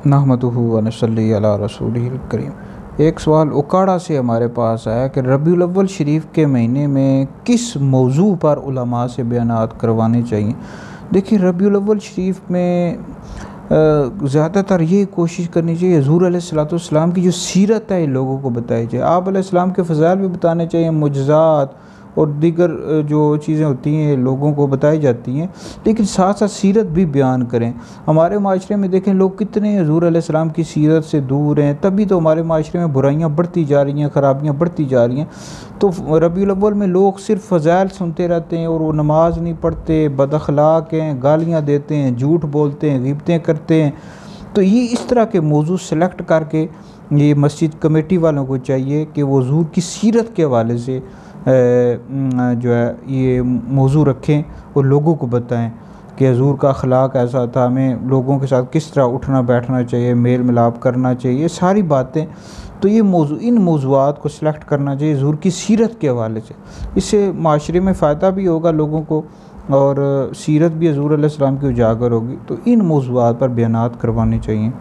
नहमदुहु व नसल्ली अला रसूलिहिल करीम। एक सवाल उकाड़ा से हमारे पास आया कि रबीउल अव्वल शरीफ के महीने में किस मौजू पर उलमा से बयानात करवाने चाहिए। देखिए, रबीउल अव्वल शरीफ में ज़्यादातर ये कोशिश करनी चाहिए हुज़ूर अलैहिस्सलाम की जो सीरत है लोगों को बताई जाए। आप अलैहिस्सलाम के फ़ज़ाइल भी बताने चाहिए, मुजज़ात और दीगर जो चीज़ें होती हैं लोगों को बताई जाती हैं, लेकिन साथ साथ सीरत भी बयान करें। हमारे माशरे में देखें लोग कितने हुज़ूर अलैहिस्सलाम की सीरत से दूर हैं, तभी तो हमारे माशरे में बुराइयाँ बढ़ती जा रही हैं, ख़राबियाँ बढ़ती जा रही हैं। तो रबीउल अव्वल में लोग सिर्फ़ फ़ज़ाइल सुनते रहते हैं और वो नमाज नहीं पढ़ते, बदअख़लाक़ हैं, गालियाँ देते हैं, झूठ बोलते हैं, ग़ीबतें करते हैं। तो ये इस तरह के मौजू सेलेक्ट करके ये मस्जिद कमेटी वालों को चाहिए कि वो हुज़ूर की सीरत के हवाले से जो है ये मौजू रखें और लोगों को बताएं कि हुज़ूर का अखलाक ऐसा था, हमें लोगों के साथ किस तरह उठना बैठना चाहिए, मेल मिलाप करना चाहिए, सारी बातें। तो ये मौजू, इन मौज़ूआत को सिलेक्ट करना चाहिए हुज़ूर की सीरत के हवाले से। इससे माशरे में फ़ायदा भी होगा लोगों को और सीरत भी हुज़ूर अलैहिस्सलाम की उजागर होगी। तो इन मौज़ूआत पर बयानात करवाने चाहिए।